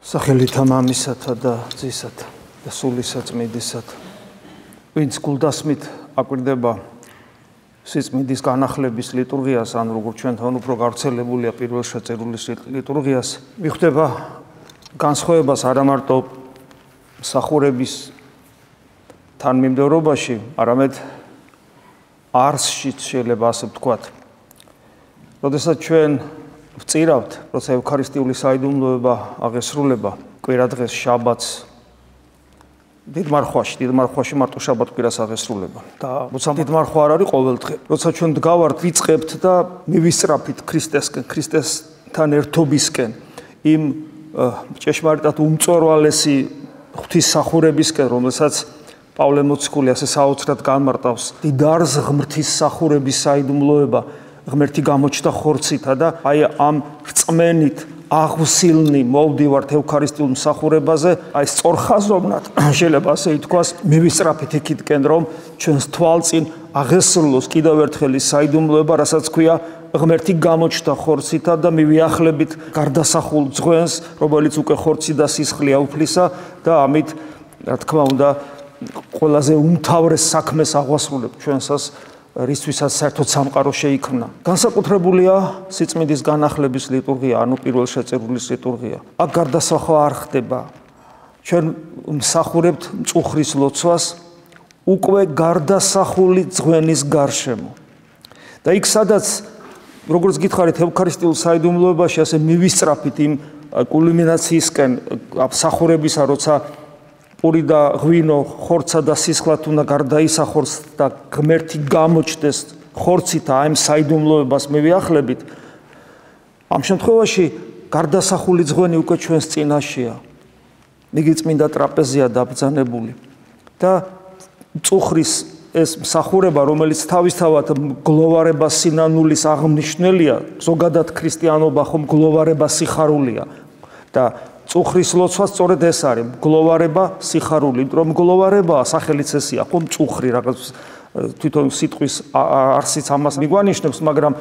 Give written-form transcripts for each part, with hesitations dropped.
სახელითა მამისათა და ძისათა და სულისა წმინდისათა, ვინც გულდასმით აკვირდება სიწმინდის განახლების ლიტურგიას, ან როგორც ჩვენთან უფრო გავრცელებულია პირველ შეწირულის ლიტურგიას, მიხვდება განსხვავებას არა მარტო მსახურების თანმიმდევრობაში, არამედ არსშიც შეიძლება ასე ვთქვათ. როდესაც ჩვენ ვწირავთ, როცა ევქარისტიული საიდუმლოება აღესრულება, კვირადღეს, შაბათს, დიდ მარხვაში მარტო შაბათ-კვირას აღესრულება. და როცა დიდ მარხვა არ არის ყოველ დღე, როცა ჩვენ დგავართ, ვიწყებთ და მივისწრაფით ქრისტესკენ, ქრისტესთან ერთობისკენ, იმ ჭეშმარიტად უმწვერვალესი ღვთისმსახურებისკენ, რომელსაც პავლე მოციქული ასე საოცრად განმარტავს, დიდარს ღმრთის მსახურების საიდუმლოება, ღმერთი გამოჩნდა ხორცითა და აი ამ რწმენით აღვსილნი მოვდივართ ევქარისტიულ მსახურებაზე, აი სწორხაზოვნად შეიძლება ასე ითქვას, მივისწრაფით იქითკენ, რომ ჩვენს თვალწინ აღესრულოს კიდევ ერთხელ ის საიდუმლოება, რასაც ქვია ღმერთი გამოჩნდა ხორცითა და მივიახლებით გარდასახულ ძღვენს, რომელიც უკვე ხორცი და სისხლია უფლისა და ამით, რა თქმა უნდა, ყველაზე უმთავრეს საქმეს აღვასრულებთ ჩვენსას, რისთვისაც საერთოდ სამყარო შეიქმნა. განსაკუთრებულია სიწმინდის განახლების ლიტურგია, ანუ პირველ შეწირულის ლიტურგია. აქ გარდასახვა არ ხდება. ჩვენ მსახურებთ მწუხრის ლოცვას უკვე გარდასახული ძღვენის გარშემო. და იქ სადაც, როგორც გითხარით, ევქარისტიულ საიდუმლოებაში ასე მივისწრაფით იმ კულმინაციისკენ მსახურებისა, როცა პური და ღვინო, ხორცა და სისხლად უნდა გარდაისახოს და ღმერთი გამოჩნდეს ხორცითა ამ საიდუმლოებას მივიახლებით. ამ შემთხვევაში გარდასახული ძღვენი უკვე ჩვენს წინაშეა. იგი წმინდა ტრაპეზია დაბრძანებული და მწუხრის ეს მსახურება, რომელიც თავისთავად გლოვარება სინანულის აღმნიშვნელია, ზოგადად ქრისტიანობა ხომ გლოვარება სიხარულია და მწუხრის ლოცვა სწორედ ეს არის, გლოვარება სიხარული, რომ გლოვარებაა სახელიც ესია, ხომ მწუხრი რაღაც თვითონ სიტყვის არსიც ამას მიგვანიშნებს, მაგრამ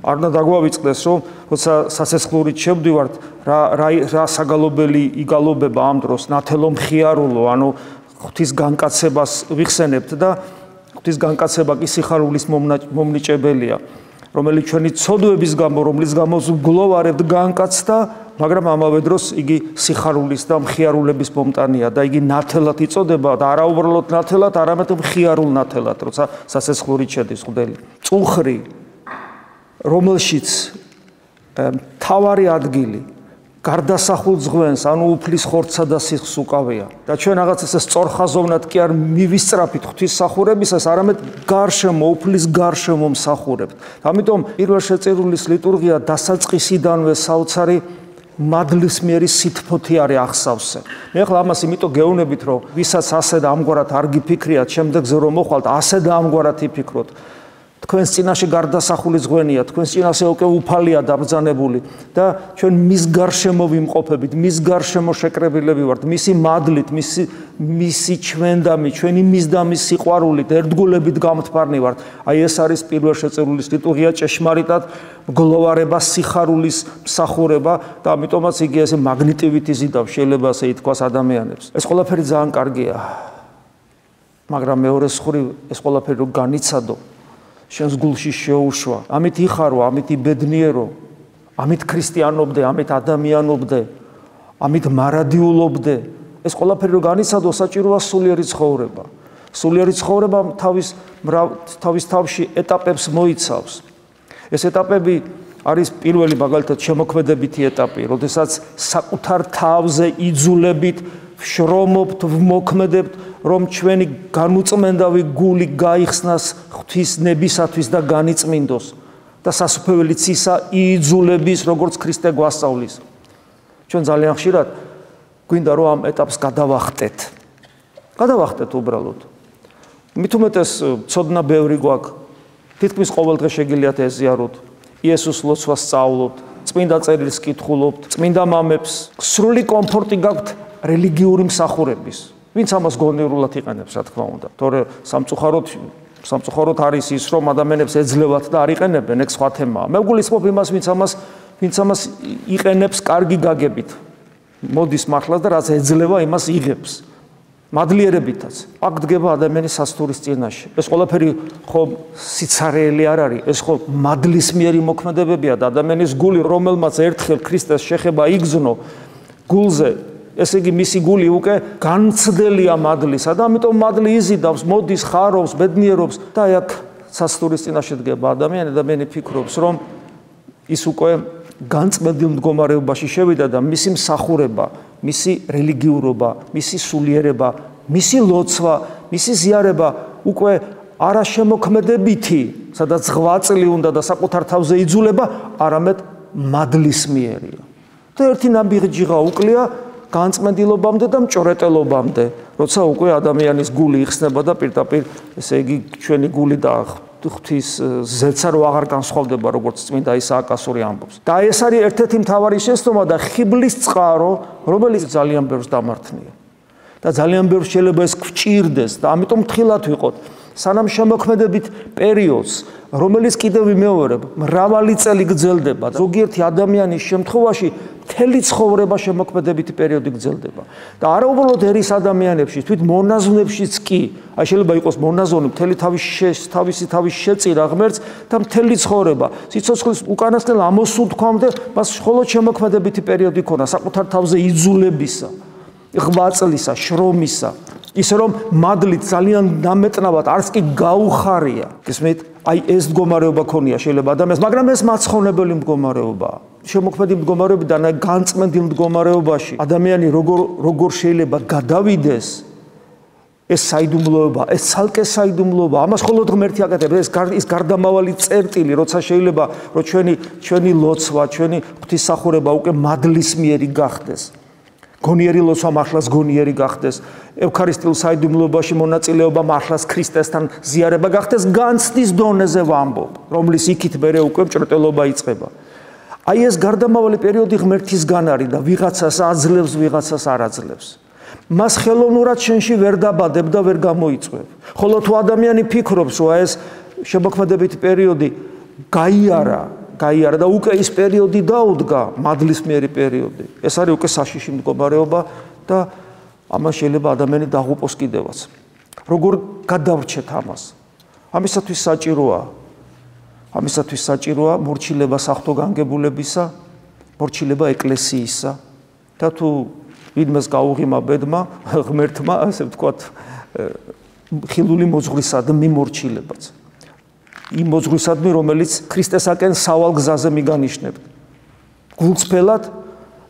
არ უნდა დაგვავიწყდეს, რომ როცა სასესხლურით შევდივართ, რა საგალობელი იგალობება ამ დროს, ნათელო მხიარულო, ანუ ღვთის განკაცებას ვიხსენებთ და ღვთის განკაცება კი სიხარულის მომნიჭებელია, რომელიც ჩვენი ცოდვების გამო, რომლის გამო გლოვარებთ, განკაცდა, მაგრამ ამავე დროს იგი სიხარულის და მხიარულების მომტანია და იგი ნათელად იწოდება და არა უბრალოდ ნათელად, არამედ მხიარულ ნათელად, როცა სასესხლურით შედის მღვდელი. მწუხრი, რომელშიც მთავარი ადგილი გარდასახულ ძღვენს, ანუ უფლის ხორცსა და სისხლს უკავია. და ჩვენ რაღაც ესე სწორხაზოვნად კი არ მივისწრაფით ღვთისმსახურებისას, არამედ გარშემო, უფლის გარშემო მსახურებთ. ამიტომ პირველ შეწირულის ლიტურგია დასაწყისიდანვე საოცარი მადლისმიერი სითფოთი არის აღსავსე. მე ახლა ამას იმიტომ გეუბნებით, რომ ვისაც ასე და ამგვარად არ გიფიქრიათ, შემდეგზე რომ მოხვალთ, ასე და ამგვარად იფიქროთ. თქვენს წინაშე გარდასახული ძღვენია, თქვენს წინაშე უკვე უფალია დაბრძანებული და ჩვენ მის გარშემო ვიმყოფებით, მის გარშემო შეკრებილები ვართ, მისი მადლით, მისი ჩვენდამი, ჩვენი მისდამის სიყვარულით, ერთგულებით გამთბარნი ვართ. აი ეს არის პირველ შეწირულის ლიტურგია, ჭეშმარიტად გლოვარება, სიხარულის მსახურება და ამიტომაც იგი ესე მაგნიტივით იზიდავს, შეიძლება ასე ითქვას ადამიანებს. ეს ყველაფერი ძალიან კარგია. მაგრამ მეორე მხრივ ეს ყველაფერი რო განიცადო, შენს გულში შეუშვა, ამით იხარო, ამით იბედნიერო, ამით ქრისტიანობდე, ამით ადამიანობდე, ამით მარადიულობდე. ეს ყველაფერი რო განიცადო, საჭიროა სულიერი ცხოვრება. სულიერი ცხოვრება თავის თავში ეტაპებს მოიცავს. ეს ეტაპები არის პირველი მაგალითად შემოქმედებითი ეტაპი, როდესაც საკუთარ თავზე იძულებით ვშრომობთ, ვმოქმედებთ, რომ ჩვენი განუწმენდავი გული გაიხსნას ღვთის ნებისათვის და განიწმინდოს და სასუფეველი ცისა იძულების, როგორც ქრისტე გვასწავლის. ჩვენ ძალიან ხშირად გვინდა რომ ამ ეტაპს გადავახტეთ. გადავახტეთ უბრალოდ. მით უმეტეს ცოდნა ბევრი გვაქვს. თითქმის ყოველ დღე შეგიძლიათ ეზიაროთ, იესოს ლოცვას სწავლობთ, წმინდა წერილს კითხულობთ, წმინდა მამებს, სრული კომფორტი გაქვთ რელიგიური მსახურების. ვინც ამას გონივრულად იყენებს, რა თქმა უნდა. თორე სამწუხაროდ არის ის, რომ ადამიანებს ეძლევათ და არ იყენებენ, ეგ სხვა თემაა. მე ვგულისხმობ იმას, ვინც ამას ვინც ამას იყენებს კარგი გაგებით. მოდის მართლაც და რაც ეძლევა იმას იღებს. მადლიერებითაც. აქ დგება ადამიანის სასტურის წინაშე. ეს ყველაფერი ხო სიცარიელი არ არის, ეს ხო მადლისმიერი მოქმედებებია და ადამიანის გული, რომელმაც ერთხელ ქრისტეს შეხება იგზნო გულზე, ესე იგი მისი გული უკვე განცდელია მადლისა და ამიტომ მადლი იზიდავს, მოდის, ხარობს, ბედნიერობს და აი აქ სასტურის წინაშე დგება ადამიანი ფიქრობს, რომ ის უკვე განწმენდილ მდგომარეობაში შევიდა და მისი მსახურება, მისი რელიგიურობა, მისი სულიერება, მისი ლოცვა, მისი ზიარება უკვე არა შემოქმედებითი, სადაც ღვაწლი უნდა და საკუთარ თავზე იძულება, არამედ მადლისმიერია. და ერთი ნაბიჯი ჯიღა უკლია განწმენდილობამდე და მჭორეტელობამდე, როცა უკვე ადამიანის გული იხსნება და პირდაპირ, ესე იგი, ჩვენი გული და ღვთის ზეცა რო აღარ განსხვავდება, როგორც წმინდა ისააკ ასური ამბობს. და ეს არის ერთ-ერთი მთავარი შეცდომა და ხიბლის წყარო, რომელიც ძალიან ბევრს დამართნია. და ძალიან ბევრს შეიძლება ეს გვჭირდეს და ამიტომ თხილად ვიყოთ, სანამ შემოქმედებით პერიოდს, რომელიც კიდევ ვიმეორებ, მრავალი წელი გრძელდება. ზოგიერთი ადამიანის შემთხვევაში მთელი ცხოვრება შემოქმედებითი პერიოდი გრძელდება. და არა უბრალოდ ერის ადამიანებში, თვით მონაზვნებშიც კი, აი შეიძლება იყოს მონაზონი მთელი თავისი შეწირა ღმერთს და მთელი ცხოვრება. სიცოცხლის უკანასკნელ ამოსულ თქვამდე მას მხოლოდ შემოქმედებითი პერიოდი ქონა საკუთარ თავზე იძულებისა, ღვაწლისა, შრომისა. ისე რომ მადლით ძალიან დამეტნავად არც კი გაუხარია. გესმით? აი ეს მდგომარეობა ქონია შეიძლება ადამიანს, მაგრამ ეს მაცხოვნებელი მდგომარეობაა. შემოქმედი მდგომარეობიდან აი განწმენდილ მდგომარეობაში ადამიანი როგორ შეიძლება გადავიდეს ეს საიდუმლოება, ეს ცალკე საიდუმლოება, ამას მხოლოდ ღმერთი აკეთებს, ეს გარდამავალი წერტილი, როცა შეიძლება რომ ჩვენი ლოცვა, ჩვენი ღვთისმსახურება უკვე მადლისმიერი გახდეს. გონიერი ლოცვა მართლაც გონიერი გახდეს, ევქარისტიულ საიდუმლოებაში მონაწილეობა მართლაც ქრისტესთან ზიარება გახდეს, განცდის დონეზე ვამბობ, რომლის იქით მერე უკვე მჭრეტელობა იწყება. აი ეს გარდამავალი პერიოდი ღმერთისგან არის და ვიღაცას აძლევს, ვიღაცას არ აძლევს. მას ხელოვნურად შენში ვერ დაბადებ და ვერ გამოიწვევ. ხოლო თუ ადამიანი ფიქრობს, რომ ეს შემოქმედებითი პერიოდი გაიარა და უკვე ის პერიოდი დაუდგა, მადლისმიერი პერიოდი. ეს არის უკვე საშიში მდგომარეობა და ამას შეიძლება ადამიანი დაღუპოს კიდევაც. როგორ გადავრჩეთ ამას? ამისათვის საჭიროა მორჩილება საღვთო განგებულებისა, მორჩილება ეკლესიისა და თუ ვინმეს გაუღიმა ბედმა, ღმერთმა, ასე ვთქვათ, ხილული მოძღვრისადმი მორჩილებაც. იმ მოძღვრისადმი, რომელიც ქრისტესაკენ სავალ გზაზე მიგანიშნებთ. გულწრფელად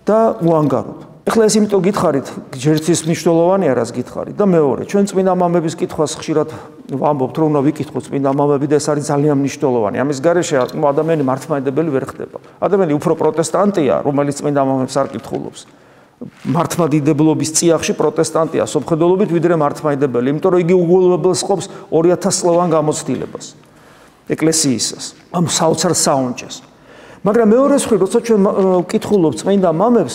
და უანგაროდ. ეხლა ეს იმიტომ გითხარით, ჯერც ის მნიშვნელოვანია, რას გითხარით და მეორე, ჩვენ წმინდა მამების კითხვას ხშირად ვამბობთ, რომ უნდა ვიკითხოთ წმინდა მამები და ეს არის ძალიან მნიშვნელოვანი. ამის გარეშე ადამიანი მართლმადიდებელი ვერ ხდება. ადამიანი უფრო პროტესტანტია, რომელიც წმინდა მამებს არ კითხულობს. მართლმადიდებლობის წიაღში პროტესტანტია სოფხედელობით ვიდრე მართლმადიდებელი, იმიტომ რომ იგი უგულებელს ყოფს 2000 წლოვან გამოცდილებას. ეკლესიისას, ამ საოცარ საუნჯეს. მაგრამ მეორე მხრივ, როცა ჩვენ ვკითხულობთ წმინდა მამებს,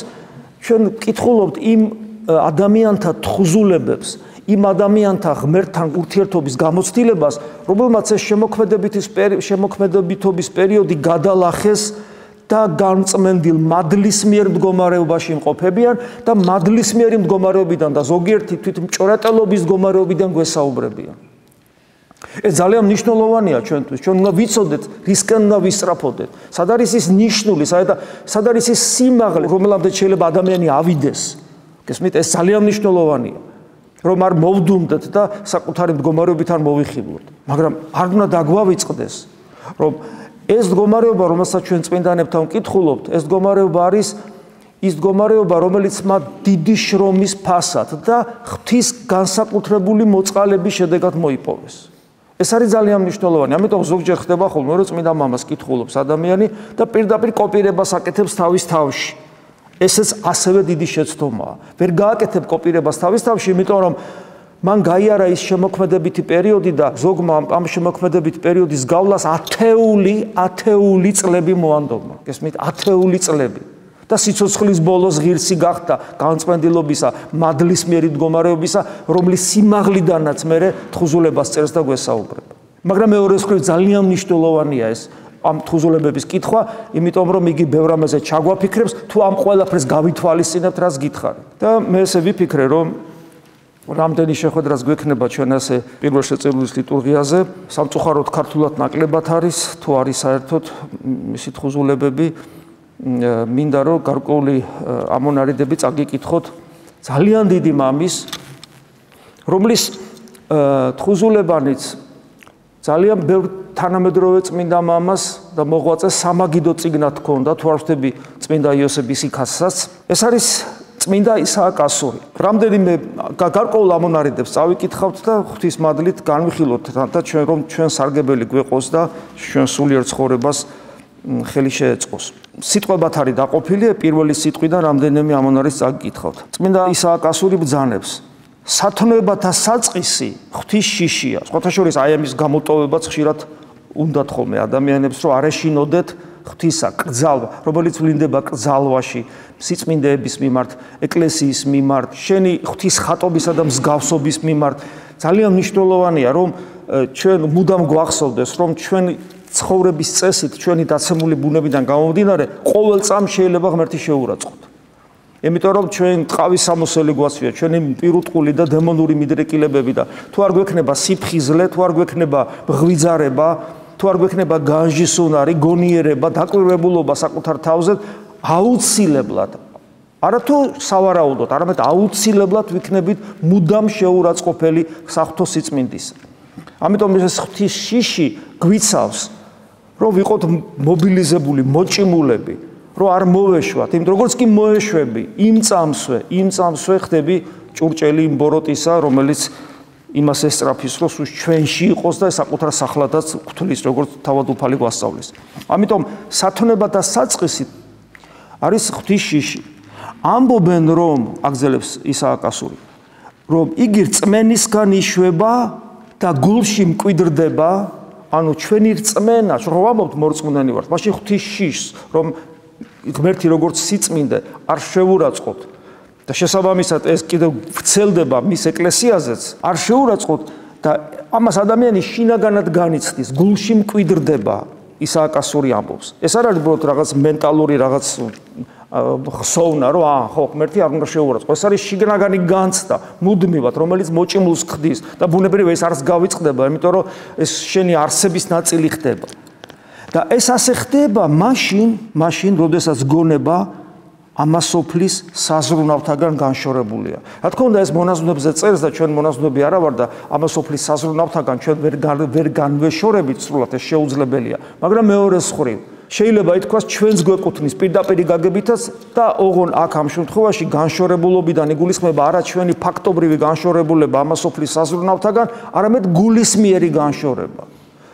ჩვენ ვკითხულობთ იმ ადამიანთა თხზულებებს, იმ ადამიანთა ღმერთთან ურთიერთობის გამოცდილებას, რომელმაც ეს შემოქმედებითობის პერიოდი გადალახეს და განწმენდილ მადლისმიერ მდგომარეობაში იმყოფებიან და მადლისმიერი მდგომარეობიდან და ზოგიერთი თვით მჭორეტელობის მდგომარეობიდან გვესაუბრებიან. ეს ძალიან მნიშვნელოვანია ჩვენთვის. ჩვენ უნდა ვიცოდეთ, რისკენ უნდა ვისწრაფოდეთ. სად არის ის ნიშნული, სად არის ის სიმაღლე, რომელამდე შეიძლება ადამიანი ავიდეს. გესმით, ეს ძალიან მნიშვნელოვანია. რომ არ მოვდუმდეთ და საკუთარი მდგომარეობით არ მოვიხიბლოთ. მაგრამ არ უნდა დაგვავიწყდეს, რომ ეს მდგომარეობა, რომელსაც ჩვენ წმინდანებთან ვკითხულობთ, ეს მდგომარეობა არის ის მდგომარეობა, რომელიც მათ დიდი შრომის ფასად და ღვთის განსაკუთრებული მოწყალების შედეგად მოიპოვეს. ეს არის ძალიან მნიშვნელოვანი. ამიტომ ზოგჯერ ხდება ხოლმე, რომ წმინდა მამას კითხულობს ადამიანი და პირდაპირ კოპირებას აკეთებს თავის თავში. ესეც ასევე დიდი შეცდომაა. ვერ გააკეთებ კოპირებას თავის თავში, იმიტომ რომ მან გაიარა ის შემოქმედებითი პერიოდი და ზოგმა ამ შემოქმედებითი პერიოდის გავლას ათეული წლები მოანდომა. გესმით, 10 წლები. და სიცოცხლის ბოლოს ღირსი გახდა განწმენდილობისა, მადლისმიერი მდგომარეობისა, რომლის სიმაღლიდანაც მერე თხზულებას წერს და გვესაუბრება. მაგრამ მეორე მხრივ ძალიან მნიშვნელოვანია ამ თხზულებების კითხვა, იმიტომ რომ იგი ბევრ რამეზე ჩაგვაფიქრებს, თუ ამ ყველაფერს გავითვალისწინებთ, რაც გითხარით. და მე ესე ვიფიქრე, რომ რამდენი შეხვედრაც გვექნება ჩვენ ასე პირველ შეწირულის ლიტურგიაზე, სამწუხაროდ ქართულად ნაკლებად არის, თუ არის საერთოდ მისი თხზულებები, მინდა რომ გარკვეული ამონარიდები წაგიკითხოთ ძალიან დიდი მამის, რომლის თხზულებანიც ძალიან ბევრ თანამედროვე წმინდა მამას და მოღვაწეს სამაგიდო წიგნად ჰქონდა, თუ არ ვხვდები წმინდა იოსებ ისიქასაც. ეს არის წმინდა ისააკ ასური. რამდენიმე გარკვეულ ამონარიდებს წავიკითხავთ და ღვთის მადლით განვიხილოთ და ჩვენ რომ ჩვენ სარგებელი გვეყოს და ჩვენ სულიერ ცხოვრებას ხელი შეეწყოს. სიტყვებად არის დაყოფილი, პირველი სიტყვიდან რამდენიმე ამონარის წაგიკითხავთ. წმინდა ისააკ ასური ბრძანებს სათნოებათა საწყისი ღვთის შიშია. სხვათა შორის აი ამის გამოტოვებაც ხშირად უნდათ ხოლმე ადამიანებს, რომ არ ეშინოდეთ ღვთისა კრძალვა, რომელიც ვლინდება კრძალვაში, სიწმინდეების მიმართ, ეკლესიის მიმართ, შენი ღვთის ხატობისა და მსგავსობის მიმართ. ძალიან მნიშვნელოვანია, რომ ჩვენ მუდამ გვახსოვდეს, რომ ჩვენი ცხოვრების წესით, ჩვენი დაცემული ბუნებიდან გამომდინარე, ყოველ წამს შეიძლება ღმერთი შეურაცხოთ. იმიტომ რომ ჩვენ ტყავის სამოსელი გვასვია, ჩვენი პირუტყული და დემონური მიდრეკილებები და თუ არ გვექნება სიფხიზლე, თუ არ გვექნება ღვიძარება, თუ არ გვექნება განჟისუნარი, გონიერება, დაკვირვებულობა საკუთარ თავზე, აუცილებლად, არათუ სავარაუდოდ, არამედ აუცილებლად ვიქნებით მუდამ შეურაცხყოფელი საღვთო სიწმინდის. ამიტომ ეს ღვთის შიში გვიცავს, რომ ვიყოთ მობილიზებული, მოჭიმულები, რომ არ მოვეშვათ, იმიტომ როგორც კი მოეშვები, იმ წამსვე ხდები ჭურჭელი იმ ბოროტისა, რომელიც იმას ესწრაფის, რომ სულ ჩვენში იყოს და საკუთარ სახლადაც გვთვლის, როგორც თავად უფალი გვასწავლის. ამიტომ სათნოებათა საწყისი არის ღვთის შიში. ამბობენ, რომ აგზელებს ისააკ ასური, რომ იგი რწმენისგან იშვება და გულში მკვიდრდება, ანუ ჩვენი რწმენა, რომ ვამბობთ მორწმუნენი ვართ, მაშინ ღვთის შიშს, რომ ღმერთი როგორც სიწმინდე არ შეურაცხოთ და შესაბამისად ეს კიდევ ვრცელდება მის ეკლესიაზეც, არ შეურაცხოთ და ამას ადამიანი შინაგანად განიცდის, გულში მკვიდრდება, ისააკ ასური ამბობს. ეს არ არის უბრალოდ რაღაც მენტალური რაღაც ხსოვნა, რომ ხო, ღმერთი არ უნდა შეურაცხო. ეს არის შინაგანი განცდა, მუდმივად, რომელიც მოჭიმულს ხდის და ბუნებრივია ეს არც გავიწყდება, იმიტომ რომ ეს შენი არსების ნაწილი ხდება. და ეს ასე ხდება მაშინ, როდესაც გონება ამასოფლის საზრუნავთაგან განშორებულია. რა თქმა უნდა, ეს მონაზვნებზე წერს და ჩვენ მონაზვნები არა ვარ და ამასოფლის საზრუნავთაგან ჩვენ ვერ განვეშორებით სრულად, ეს შეუძლებელია. მაგრამ მეორე მხრივ, შეიძლება ითქვას ჩვენს გვეკუთვნის პირდაპირი გაგებითაც და ოღონ აქ ამ შემთხვევაში განშორებულობიდან იგულისხმება არა ჩვენი ფაქტობრივი განშორებულება ამასოფლის საზრუნავთაგან, არამედ გულისმიერი განშორება.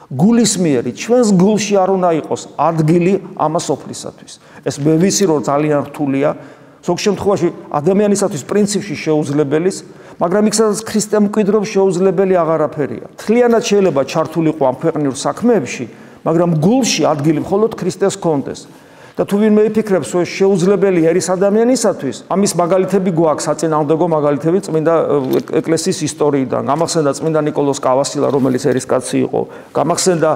გულისმიერი, ჩვენს გულში არ უნდა იყოს ადგილი ამასოფლისათვის. ეს მე ვიცი, რომ ძალიან რთულია, ზოგ შემთხვევაში ადამიანისათვის პრინციპში შეუძლებელის, მაგრამ იქ სადაც ქრისტე მკვიდრობს შეუძლებელი აღარაფერია. თლიანად შეიძლება ჩართულიყო ამ ქვეყნიურ საქმეებში, მაგრამ გულში ადგილი მხოლოდ ქრისტეს ჰქონდეს. და თუ ვინმე იფიქრებს, რომ შეუძლებელია ერის ადამიანისათვის, ამის მაგალითები გვაქვს, საწინააღმდეგო მაგალითები წმინდა ეკლესიის ისტორიიდან. გამახსენდა წმინდა ნიკოლოზ კავასილა, რომელიც ერისკაცი იყო. გამახსენდა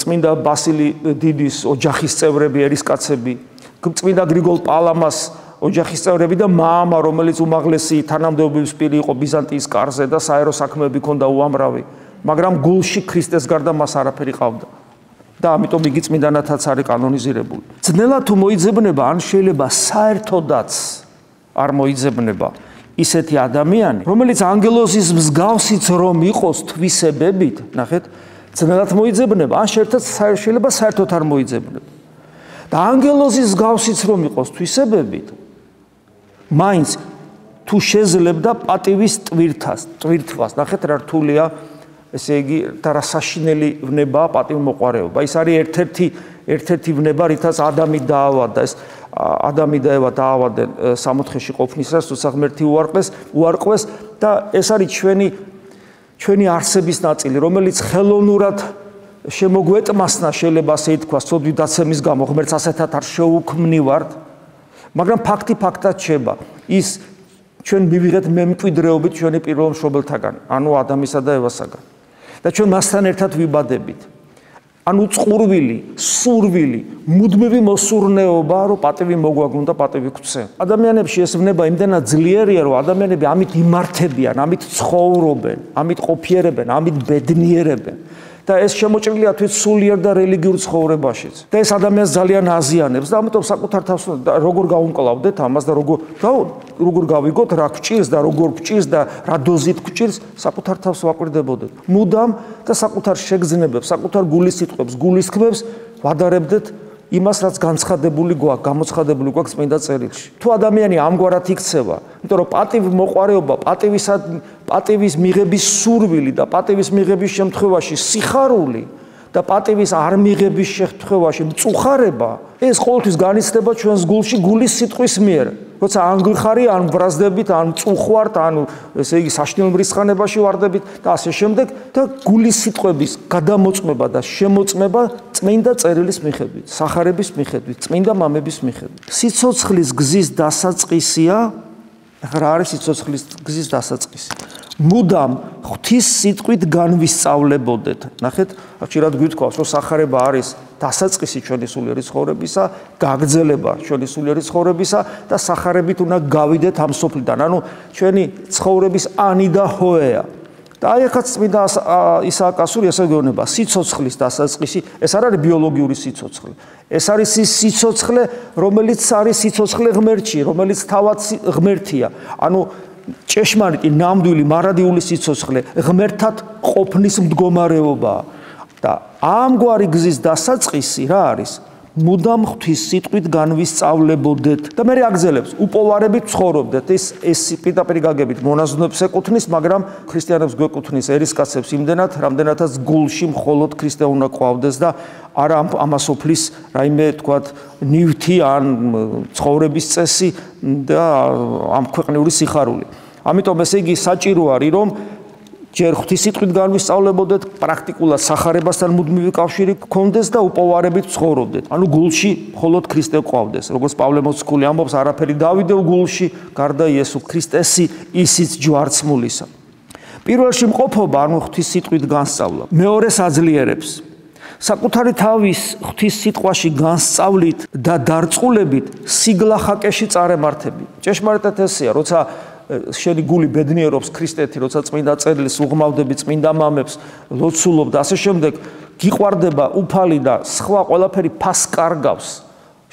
წმინდა ბასილი დიდის ოჯახის წევრები, ერისკაცები. წმინდა გრიგოლ პალამას ოჯახის წევრები და მაამა, რომელიც უმაღლესი თანამდებობის პირი იყო ბიზანტიის კარზე და საერო საქმეები ჰქონდა უამრავი. მაგრამ გულში ქრისტეს გარდა მას არაფერი ყავდა. და ამიტომ იგი წმინდანათაც არის კანონიზირებული. ძნელად თუ მოიძებნება, ან შეიძლება საერთოდაც არ მოიძებნება ისეთი ადამიანი, რომელიც ანგელოზის მსგავსიც რომ იყოს თვისებებით, ნახეთ, ძნელად მოიძებნება, ან შეიძლება საერთოდ არ მოიძებნება. და ანგელოზის მსგავსიც რომ იყოს თვისებებით, მაინც თუ შეძლებდა პატივის ტვირთვას, ნახეთ რა რთულია ესე იგი და რა საშინელი ვნებაა პატივმოყვარეობა. ის არის ერთ-ერთი ვნება, რითაც ადამი დაავადდა. ეს ადამი და ევა დაავადდნენ სამოთხეში ყოფნისას, თუმცა ღმერთი უარყვეს და ეს არის ჩვენი არსების ნაწილი, რომელიც ხელოვნურად შემოგვეტმასნა, შეიძლება ასე ითქვას, ცოდვი დაცემის გამო ღმერთს ასეთად არ შეუქმნივართ, მაგრამ ფაქტი ფაქტად რჩება. ის ჩვენ მივიღეთ მემკვიდრეობით ჩვენი პირველ მშობელთაგან, ანუ ადამისა და ევასაგან. და ჩვენ მასთან ერთად ვიბადებით. ანუ წყურვილი, სურვილი, მუდმივი მოსურნეობა, რომ პატივი მოგვაგონ და პატივი გვცენ. ადამიანებში ეს ვნება იმდენად ძლიერია, რომ ადამიანები ამით იმართებიან, ამით ცხოვრობენ, ამით ყოფიერებენ, ამით ბედნიერებენ. და ეს შემოჭრილია თვით სულიერ და რელიგიურ ცხოვრებაშიც. და ეს ადამიანს ძალიან აზიანებს და ამიტომ საკუთარ თავს როგორ გაუმკლავდეთ ამას და როგორ გავიგოთ რა გვჭირს და როგორ გვჭირს და რა დოზით გვჭირს, საკუთარ თავს ვაკვირდებოდეთ. მუდამ და საკუთარ შეგრძნებებს, საკუთარ გულის სიტყვებს, გულისხმებს ვადარებდეთ იმას, რაც განცხადებული გვაქვს, გამოცხადებული გვაქვს წმინდა წერილში. თუ ადამიანი ამგვარად იქცევა, იმიტომ რომ პატივმოყვარეობა, პატივის მიღების სურვილი და პატივის მიღების შემთხვევაში სიხარული და პატივის არ მიღების შემთხვევაში მწუხარება, ეს ყოველთვის განიცდება ჩვენს გულში გულის სიტყვის მიერ. როცა ან გვიხარი, ან ბრაზდებით, ან მწუხვართ, ან ესე იგი საშნელ მრისხანებაში ვარდებით და ასე შემდეგ და გულის სიტყვების გადამოწმება და შემოწმება წმინდა წერილის მიხედვით, სახარების მიხედვით, წმინდა მამების მიხედვით. სიცოცხლის გზის დასაწყისია, რა არის სიცოცხლის გზის დასაწყისი? მუდამ ღვთის სიტყვით განვისწავლებოდეთ. ნახეთ, ხშირად გვითხოვს, რომ სახარება არის დასაწყისი ჩვენი სულიერი ცხოვრებისა, გაგრძელება ჩვენი სულიერი ცხოვრებისა და სახარებით უნდა გავიდეთ ამ სოფლიდან. ანუ ჩვენი ცხოვრების ანი და ჰოეა. და აი ახაც წმინდა ისააკ ასური ესე გეუბნება, სიცოცხლის დასაწყისი, ეს არ არის ბიოლოგიური სიცოცხლე. ეს არის ის სიცოცხლე, რომელიც არის სიცოცხლე ღმერთში, რომელიც თავად ღმერთია. ანუ ჭეშმარიტი, ნამდვილი, მარადიული სიცოცხლე ღმერთად ყოფნის მდგომარეობაა. და ამგვარი გზის დასაწყისი რა არის? მუდამ ღვთის სიტყვით განვისწავლებოდეთ და მე აგზელებს უპოვარებით ცხოვრობდეთ. ეს პირდაპირ გაგებით მონაზვნებს ეკუთვნის, მაგრამ ქრისტიანებს გვეკუთვნის ერისკაცებს იმდენად, რამდენადაც გულში მხოლოდ ქრისტე უნდა ყვავდეს და არა ამასოფლის რაიმე თქვათ ნივთი ან ცხოვრების წესი და ამ ქვეყნიური სიხარული. ამიტომ ესე იგი საჭირო არის რომ ჯერ ღვთის სიტყვით განვისწავლებოდეთ, პრაქტიკულად სახარებასთან მუდმივი კავშირი გქონდეს და უპოვარებით ცხოვრობდეთ. ანუ გულში მხოლოდ ქრისტე ყვავდეს. როგორც პავლე მოციქული ამბობს, არაფერი დავიდევ გულში, გარდა იესო ქრისტესი ისიც ჯვარცმულისა. პირველში მყოფობა, ანუ ღვთის სიტყვით განსწავლა, მეორეს აძლიერებს. საკუთარი თავის ღვთის სიტყვაში განსწავლით და დარწყულებით სიგლახაკეში წარემართები. ჭეშმარიტად ესეა, როცა შენი გული ბედნიერობს ქრისტეთი, როცა წმინდა წერილს უღმავდები, წმინდა მამებს, ლოცულობ და ასე შემდეგ, გიყვარდება უფალი და სხვა ყველაფერი ფას კარგავს.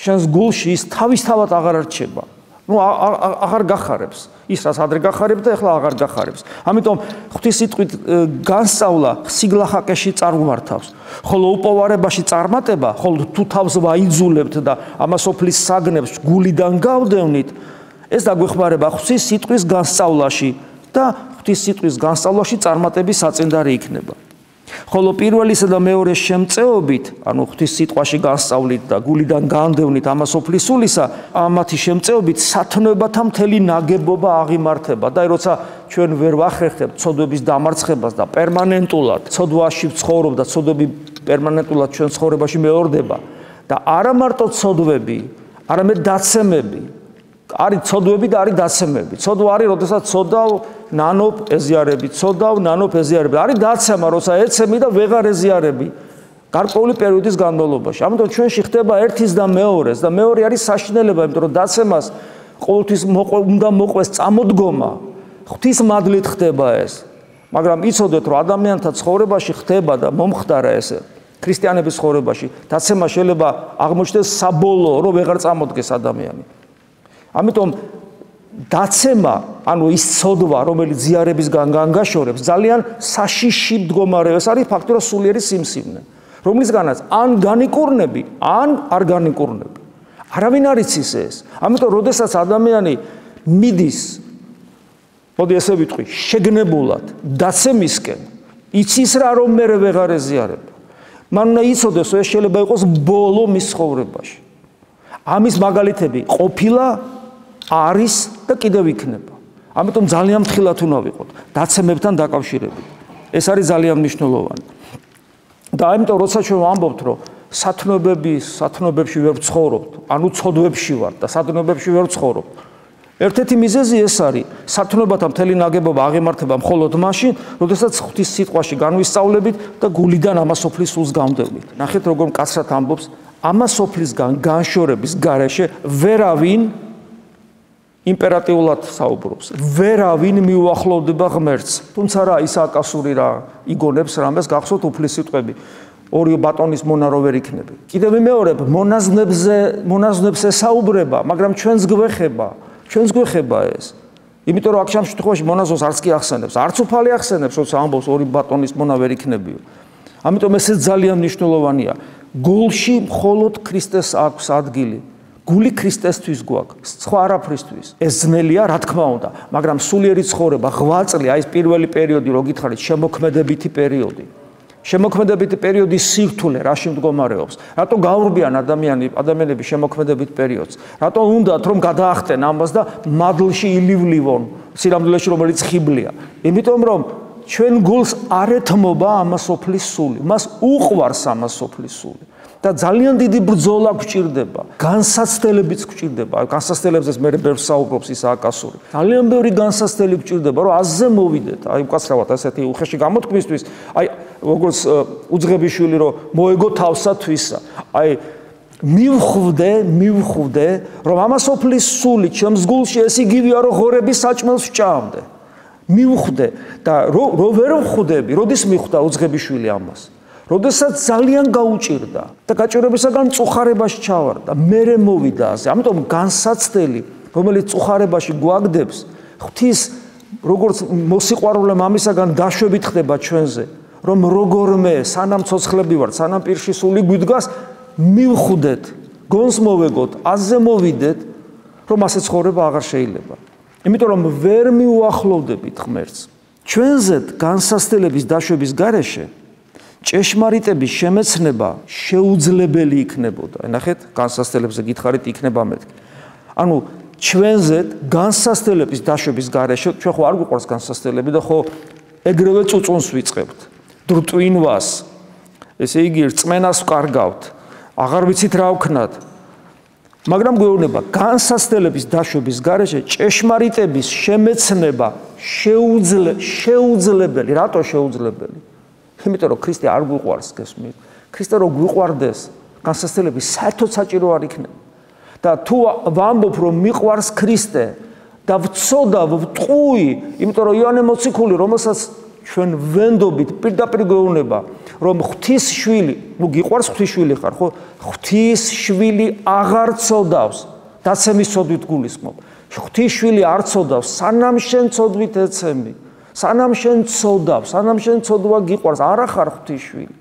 შენს გულში ის თავისთავად აღარ რჩება. აღარ გახარებს. ის რაც ადრე გახარებდა, ეხლა აღარ გახარებს. ამიტომ ღვთის სიტყვით განსწავლა სიგლახაკეში წარმართავს. ხოლო უპოვარებაში წარმატება, ხოლო თუ თავს ვაიძულებთ და ამასოფლის საგნებს გულიდან გავდევნით, ეს დაგვეხმარება ღვთის სიტყვის განსწავლაში და ღვთის სიტყვის განსწავლაში წარმატების საწინდარი იქნება. ხოლო პირველისა და მეორეს შემწეობით, ანუ ღვთის სიტყვაში განსწავლით და გულიდან განდევნით ამასოფლის სულისა, ამათი შემწეობით სათნოებათა მთელი ნაგებობა აღიმართება და როცა ჩვენ ვერ ვახერხებთ ცოდვების დამარცხებას და პერმანენტულად ცოდვაში ვცხოვრობ და ცოდვები პერმანენტულად ჩვენ ცხოვრებაში მეორდება და არა მარტო ცოდვები, არამედ დაცემები. არის ცოდვები და არის დაცემები. ცოდვა არის, როდესაც ცოდავ, ნანობ, ეზიარები, ცოდავ, ნანობ, ეზიარები. არის დაცემა, როცა ეცემი და ვეღარ ეზიარები. გარკვეული პერიოდის განმავლობაში. ამიტომ ჩვენში ხდება ერთის და მეორეს და მეორე არის საშინელება, იმიტომ რომ დაცემას ყოველთვის უნდა მოყვეს წამოდგომა. ღვთის მადლით ხდება ეს. მაგრამ იცოდეთ, რომ ადამიანთა ცხოვრებაში ხდება და მომხდარა ესე. ქრისტიანების ცხოვრებაში დაცემა შეიძლება აღმოჩნდეს საბოლოო, რომ ვეღარ წამოდგეს ადამიანი. ამიტომ დაცემა, ანუ ის ცოდვა, რომელიც ზიარებისგან განგაშორებს, ძალიან საშიში მდგომარეობა. ეს არის ფაქტურად სულიერი სიმსივნე, რომლისგანაც ან განიკურნები, ან არ განიკურნები. არავინ არ იცის ეს. ამიტომ, როდესაც ადამიანი მიდის, მოდი ესე ვიტყვი, შეგნებულად დაცემისკენ, იცის რა, რომ მე ვეღარ ეზიარებ. მან უნდა იცოდეს, რომ ეს შეიძლება იყოს ბოლო მის ცხოვრებაში. ამის მაგალითები ყოფილა არის და კიდევ იქნება. ამიტომ ძალიან ფრთხილად უნდა ვიყოთ დაცემებთან დაკავშირებით. ეს არის ძალიან მნიშვნელოვანი. და ამიტომ როცა ჩვენ ვამბობთ, რომ სათნოებებში ვერ ვცხოვრობთ, ანუ ცოდვებში ვართ და სათნოებებში ვერ ვცხოვრობთ. ერთ-ერთი მიზეზი ეს არის, სათნოებათა მთელი ნაგებობა აღემართება მხოლოდ მაშინ, როდესაც ღვთის სიტყვაში განვისწავლებით და გულიდან ამას სოფლის სულს გამდევნით. ნახეთ როგორ მკაცრად ამბობს, ამას სოფლისგან განშორების გარეშე ვერავინ იმპერატიულად საუბრობს. ვერავინ მიუახლოვდება ღმერთს. თუმცა რა ისააკასური რა იგონებს რამეს გახსოვთ უფლის სიტყვები. ორი ბატონის მონა რო ვერ იქნები. კიდევ ვიმეორებ, მონაზვნებს ესაუბრება, მაგრამ ჩვენს გვეხება ეს. იმიტომ რომ აქ შემთხვევაში მონაზვნს არც კი ახსენებს, არც უფალი ახსენებს, როცა ამბობს ორი ბატონის მონა ვერ იქნებიო. ამიტომ ეს ძალიან მნიშვნელოვანია. გულში მხოლოდ ქრისტეს აქვს ადგილი. გული ქრისტესთვის გვაქვს, სხვა არაფრისთვის. ეს ძნელია, რა თქმა უნდა, მაგრამ სულიერი ცხოვრება, ღვაწლი, აი ეს პირველი პერიოდი, რო გითხარით, შემოქმედებითი პერიოდი. შემოქმედებითი პერიოდის სირთულე რაში მდგომარეობს? რატო გაურბიან ადამიანები შემოქმედებით პერიოდს? რატო უნდათ რომ გადაახტენ ამას და მადლში ილივლიონ, სილამძულეში რომელიც ხიბლია? იმიტომ რომ ჩვენ გულს არ ეთმობა ამას სოფლის სული, მას უყვარს ამას სოფლის სული. და ძალიან დიდი ბრძოლა გვჭირდება, განსაცდელებიც გვჭირდება. განსაცდელებზე მე ბევრს საუბრობს ისააკასური. ძალიან ბევრი განსაცდელი გვჭირდება, რომ ასზე მოვიდეთ. აი უკაცრავად ასეთი უხეში გამოთქმისთვის, აი როგორც უძღებიშვილი რომ მოეგო თავსა თვისა. აი მივხვდე, რომ ამას სოფლის სული ჩემს გულში ეს იგივეა, რომ ღორების საჭმელს ვჭამდე. მივხვდე და რო ვერ ვხვდები, როდის მიხვდა უძღებიშვილი ამას? როდესაც ძალიან გაუჭირდა და გაჭირებისაგან წუხარებაში ჩავარდა, მერე მოვიდა ასე. ამიტომ განსაცდელი, რომელიც წუხარებაში გვაგდებს, ღვთის როგორც მოსიყვარულე მამისაგან დაშვებით ხდება ჩვენზე, რომ როგორმე სანამ ცოცხლები ვართ, სანამ პირში სული გვიდგას, მივხვდეთ, გონს მოვეგოთ, ასზე მოვიდეთ, რომ ასე ცხოვრება აღარ შეიძლება. იმიტომ რომ ვერ მიუახლოვდებით ღმერთს. ჩვენზეთ განსაცდელების დაშვების გარეშე ჭეშმარიტების შემეცნება შეუძლებელი იქნებოდა. ნახეთ, განსაცდელებზე გითხარით იქნება მეთქი. ანუ ჩვენზეთ განსაცდელების დაშვების გარეშე ჩვენ ხო არ გვიყვარს განსაცდელები და ხო ეგრევე წუწუნს ვიწყებთ. დრტვინვას, ესე იგი რწმენას ვკარგავთ. აღარ ვიცით რა ვქნათ. მაგრამ გვეუბნება განსაცდელების დაშვების გარეშე ჭეშმარიტების შემეცნება შეუძლებელი. რატო შეუძლებელი? იმიტომ რომ ქრისტე არ გვიყვარს გესმით. ქრისტე რო გვიყვარდეს, განსაცდელები საერთოდ საჭირო არ იქნება. და თუ ვამბობ რომ მიყვარს ქრისტე და ვწოდა, ვტყუი, იმიტომ რომ იოანე მოციქული, რომელსაც ჩვენ ვენდობით, პირდაპირ გვეუბნება, რომ ღვთის შვილი, ნუ გიყვარს ღვთის შვილი ხარ, ხო? ღვთის შვილი აღარ წოდავს, დაცემის წოდვით გულისხმობ. ღვთის შვილი არ წოდავს, სანამ შენ წოდვით ეცემი. სანამ შენ წოდავ, სანამ შენ წოდვა გიყვარს, არა ხარ ღვთისშვილი.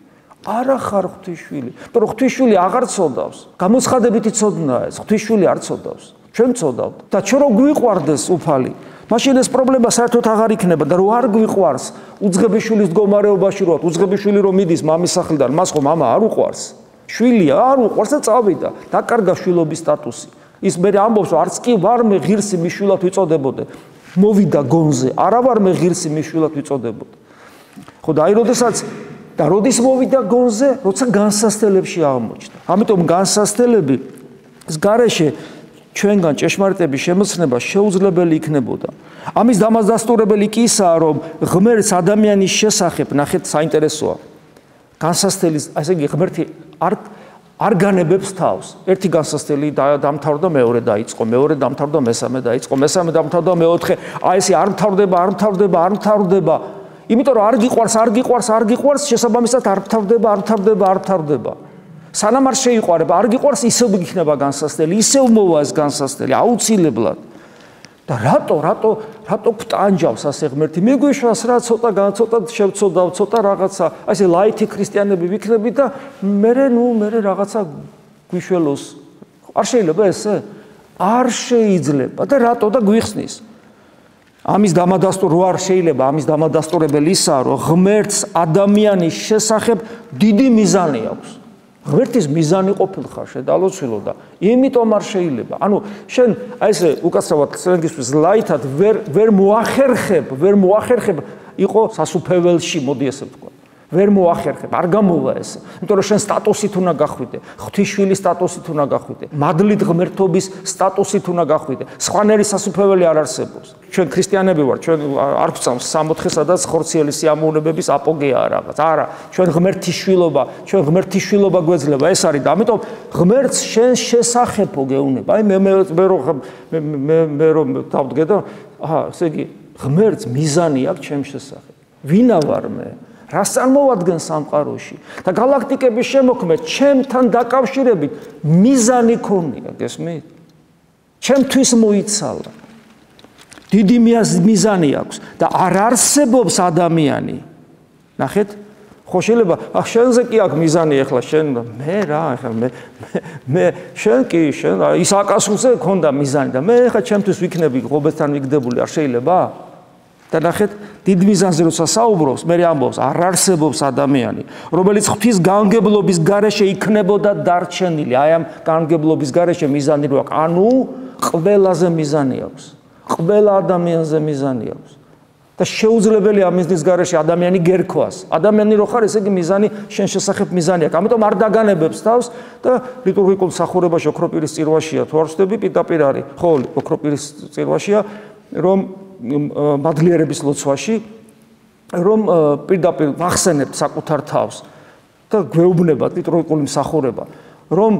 არა ხარ ღვთისშვილი. იმიტომ რომ ღვთისშვილი აღარ წოდავს. გამოცხადებითი წოდნაა ეს. ღვთისშვილი არ წოდავს. ჩვენ წოდავთ. და ჩვენ რო გვიყვარდეს უფალი, მაშინ ეს პრობლემა საერთოდ აღარ იქნება და რო არ გვიყვარს, უძღებიშვილის მდგომარეობაში როა, უძღებიშვილი რომ მიდის მამის სახლიდან, მას ხო მამა არ უყვარს. შვილია არ უყვარს და წავიდა. დაკარგა შვილობის სტატუსი. ის მე ამბობს, რომ არც კი ვარ მე ღირსი მიშვილად ვიწოდებოდე. მოვიდა გონზე, არა ვარ მე ღირსი მიშვილად ვიწოდებოდა. ხო და აი როდის მოვიდა გონზე, როცა განსაცდელებში აღმოჩნდა. ამიტომ განსაცდელების გარეშე ჩვენგან ჭეშმარიტების შემოცნება შეუძლებელი იქნებოდა. ამის დამასდასტურებელი კი ისაა, რომ ღმერთს ადამიანის შესახებ, ნახეთ, საინტერესოა. განსაცდელის, ასე იგი ღმერთი არ განებებს თავს. ერთი განსაცდელი დამთავრდა, მეორე დაიწყო, მეორე დამთავრდა, მესამე დაიწყო, მესამე დამთავრდა, მეოთხე. აი ესე არ მთავრდება. იმიტომ რომ არ გიყვარს, შესაბამისად არ მთავრდება. სანამ არ შეიყვარება, არ გიყვარს, ისევ იქნება განსაცდელი, ისევ მოვა ეს განსაცდელი, აუცილებლად. და რატო გტანჯავს ასე ღმერთი? მიგვიშვას რა ცოტა შევწოდავ, ცოტა რაღაცა, ასე ლაითი ქრისტიანები ვიქნები და მე რაღაცა გვიშველოს. არ შეიძლება ესე? არ შეიძლება და რატო და გვიხსნის. ამის დამადასტურებელი ისაა, რომ ღმერთს ადამიანის შესახებ დიდი მიზანი აქვს. ღმერთის მიზანი ყოფილხარ შედალოცილო და იმიტომ არ შეიძლება. ანუ შენ აი ესე უკაცრავად სლენგისთვის ლაითად ვერ მოახერხებ იყო სასუფეველში, მოდი ესე ვთქვა. ვერ მოახერხებ, არ გამოვა ეს. იმიტომ რომ შენ სტატუსით უნდა გახვიდე, ღვთისშვილის სტატუსით უნდა გახვიდე, მადლით ღმერთობის სტატუსით უნდა გახვიდე. სხვანაირი სასუფეველი არ არსებობს. ჩვენ ქრისტიანები ვართ, ჩვენ არ გვწამს 60 სადაც ხორციელი სიამოვნებების აპოგეაა რაღაც. არა, ჩვენ ღმერთისშვილობა, ჩვენ ღმერთისშვილობა გვეძლება, ეს არის და ამიტომ ღმერთს შენ შესახებო გეუნება. აი მე რომ დავდგე და ესე იგი ღმერთს მიზანი აქვს ჩემ შესახებ. ვინა ვარ მე? რას წარმოვადგენ სამყაროში? და გალაქტიკების შემოქმედ ჩემთან დაკავშირებით მიზანი ქონია, გესმით? ჩემთვის მოიცალა. დიდი მიზანი აქვს და არ არსებობს ადამიანი. ნახეთ? ხო შეიძლება, შენზე კი აქვს მიზანი ახლა შენ მე რა, ახლა მე შენ კი შენ ისაკასულზე ქონდა მიზანი და მე ახლა ჩემთვის ვიქნები ღობესთან მიგდებული არ შეიძლება? და ნახეთ, დიდ მიზანზე როცა საუბრობს, მე ამბობს, არ არსებობს ადამიანი, რომელიც ღვთის განგებლობის გარეშე იქნებოდა დარჩენილი. აი ამ განგებლობის გარეშე მიზანი რო აქვს, ანუ ყველაზე მიზანი აქვს. ყველა ადამიანზე მიზანი აქვს. და შეუძლებელია მიზნის გარეშე ადამიანი გერქვას. ადამიანი რო ხარ, ესე იგი მიზანი შენ შესახებ მიზანი აქვს. ამიტომ არ დაგანებებს თავს და ლიტურგიკულ მსახურებაში ოქროპირის წირვაშია თუ არ ვსდები, პირდაპირ არის. ხო, ოქროპირის წირვაშია, რომ მადლიერების ლოცვაში, რომ პირდაპირ ვახსენებთ საკუთარ თავს და გვეუბნებათ ლიტურგიკული მსახურება, რომ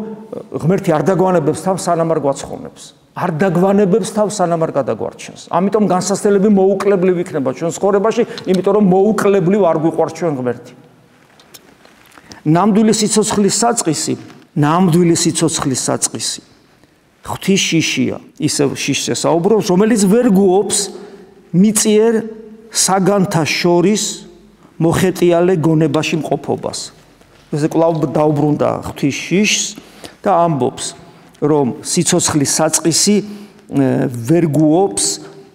ღმერთი არ დაგვანებებს თავს სანამ არ გვაცხოვნებს. არ დაგვანებებს თავს სანამ არ გადაგვარჩენს. ამიტომ განსასწრებელი მოუკლებლივ იქნება ჩვენ ცხოვრებაში, იმიტომ რომ მოუკლებლივ არ გვიყვარს ჩვენ ღმერთი. ნამდვილი სიცოცხლის საწყისი. ღვთის შიშია, ისევ შიშზე საუბრობს, რომელიც ვერ გუობს მიწიერ საგანთა შორის მოხეტიალე გონებაში მყოფობას. ესე კვლავ დაუბრუნდა ღვთის შიშს და ამბობს, რომ სიცოცხლის საწყისი ვერ გუობს,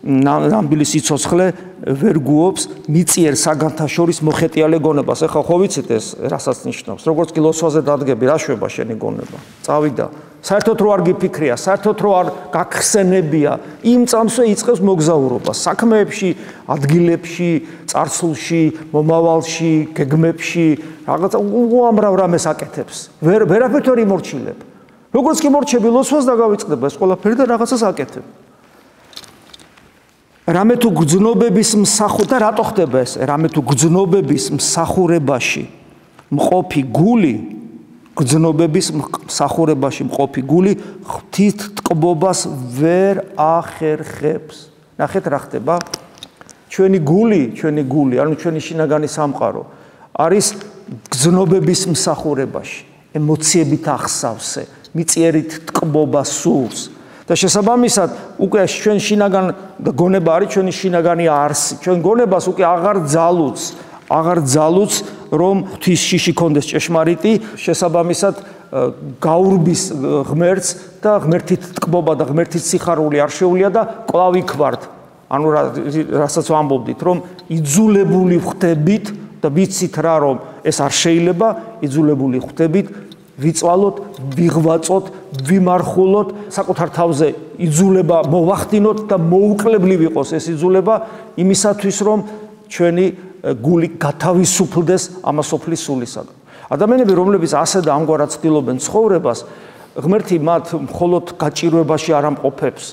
ნამდვილი სიცოცხლე ვერ გუობს მიწიერ საგანთა შორის მოხეტიალე გონებას. ეხლა ხო ვიცით ეს რასაც ნიშნავს? როგორც კი ლოცვაზე დადგები, რა შვება შენი გონება? წავიდა. საერთოდ რო არ გიფიქრია, საერთოდ რო არ გახსენებია, იმ წამსვე იწყებს მოგზაურობა საქმეებში, ადგილებში, წარსულში, მომავალში, გეგმებში, რაღაცა უამრავ რამეს აკეთებს. ვერაფერთ ვერ იმორჩილებ. როგორც კი მორჩები ლოცვას და გავიწყდება ეს ყველაფერი და რაღაცას აკეთებ. რამე თუ გრძნობების და რატო ხდება ეს? რამე თუ გრძნობების მსახურებაში მყოფი გული, გრძნობების მსახურებაში მყოფი გული ღვთის ტკბობას ვერ ახერხებს. ნახეთ რა ხდება? ჩვენი გული, ანუ ჩვენი შინაგანი სამყარო არის გრძნობების მსახურებაში, ემოციებით ახსავსე, მიწიერით ტკბობა სურს. და შესაბამისად, უკვე ჩვენ შინაგან გონება არის ჩვენი შინაგანი არსი. ჩვენ გონებას უკვე აღარ ძალუც, რომ ღვთის შიში კონდეს ჭეშმარიტი, შესაბამისად გაურბის ღმერთს და ღმერთით ტკბობა და ღმერთით სიხარული არ შეუძლია და კვლავ იქ ანუ რასაც ვამბობდით, რომ იძულებული ხდებით და ვიცით რა, რომ ეს არ შეიძლება, იძულებული ხდებით ვიწვალოთ, ვიღვაწოთ, ვიმარხულოთ, საკუთარ თავზე იძულება მოვახდინოთ და მოუკლებლივ იყოს ეს იძულება იმისათვის, რომ ჩვენი გული გათავისუფლდეს ამასოფლის სულისაგან. ადამიანები, რომლებიც ასე და ამგვარად ცდილობენ ცხოვრებას, ღმერთი მათ მხოლოდ გაჭირვებაში არ ამყოფებს.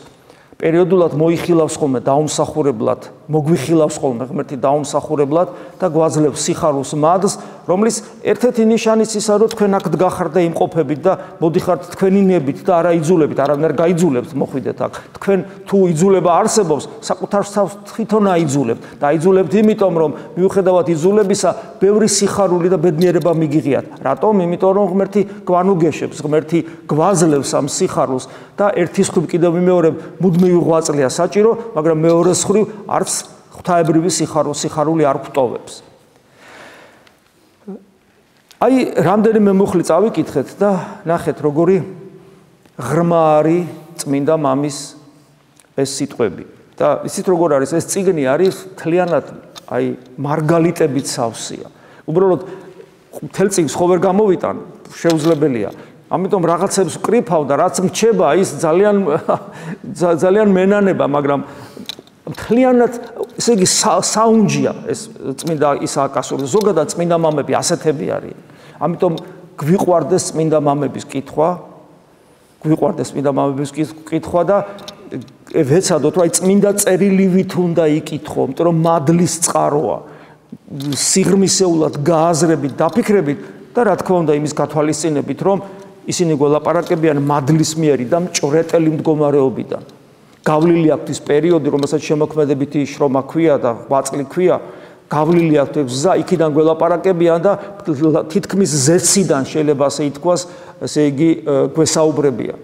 პერიოდულად მოიხილავს ხოლმე დაუმსახურებლად, მოგვიხილავს ხოლმე ღმერთი დაუმსახურებლად და გვაძლევს სიხარულს მადლს, რომლის ერთ-ერთი ნიშანიც ისაა, რომ თქვენ აქ დგახართ და იმყოფებით და მოდიხართ თქვენი ნებით და არა იძულებით, არანაირ გაიძულებთ მოხვიდეთ აქ. თქვენ თუ იძულება არსებობს, საკუთარ თავს თვითონ აიძულებთ და აიძულებთ იმიტომ, რომ მიუხედავად იძულებისა, ბევრი სიხარული და ბედნიერება მიგიღიათ. რატომ? იმიტომ, რომ ღმერთი გვანუგეშებს, ღმერთი გვაძლევს ამ სიხარულს და ერთის ხრივ კიდევ ვიმეორებ, მუდმივი ღვაწლია საჭირო, მაგრამ მეორეს ხრივ არც ღვთაებრივი სიხარული არ გვტოვებს. აი, რამდენიმე მუხლი წავიკითხეთ და ნახეთ, როგორი ღრმა არის წმინდა მამის ეს სიტყვები. და ისიც როგორ არის, ეს წიგნი არის მთლიანად აი მარგალიტებით სავსეა. უბრალოდ მთელ წიგნს ხო ვერ გამოვიტან, შეუძლებელია. ამიტომ რაღაცებს ვკრიფავ და რაც მრჩება, ის ძალიან მენანება, მაგრამ მთლიანად ესე იგი საუნჯია ეს წმინდა ისააკასური. ზოგადად წმინდა მამები ასეთები არიან. ამიტომ გვიყვარდეს წმინდა მამების კითხვა, და ვეცადოთ, რომ აი წმინდა წერილიwith უნდა იკითხო, იმიტომ რომ მადლის წყაროა. სიღრმისეულად გააზრებით, დაფიქრებით და რა თქმა უნდა იმის გათვალისწინებით, რომ ისინი გველაპარაკებიან მადლისმიერი და მჭრეტელი მდგომარეობიდან. გავლილი აქვს ის პერიოდი, რომელსაც შემოქმედებითი შრომა ქვია და 8 წელი ქვია, გავლილი აქვს გზა, იქიდან გველაპარაკებიან და თითქმის ზეციდან შეიძლება ასე ითქვას, ესე იგი გვესაუბრებიან.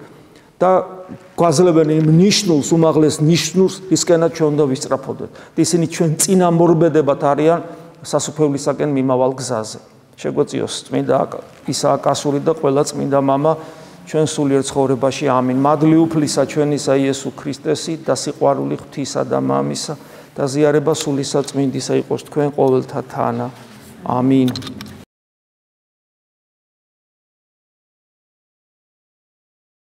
და გვაძლევენ იმ ნიშნულს, უმაღლეს ნიშნულს, ისკენაც ჩვენ უნდა ვისწრაფოდეთ. და ისინი ჩვენ წინამორბედებად არიან სასუფევლისაკენ მიმავალ გზაზე. შეგვეციოს წმინდა ისააკასური და ყველა წმინდა მამა ჩვენ სულიერ ცხოვრებაში. ამინ. მადლი უფლისა ჩვენისა იესო ქრისტესი და სიყვარული ღვთისა და მამისა და ზიარება სულისა წმინდისა იყოს თქვენ ყოველთა თანა. ამინ.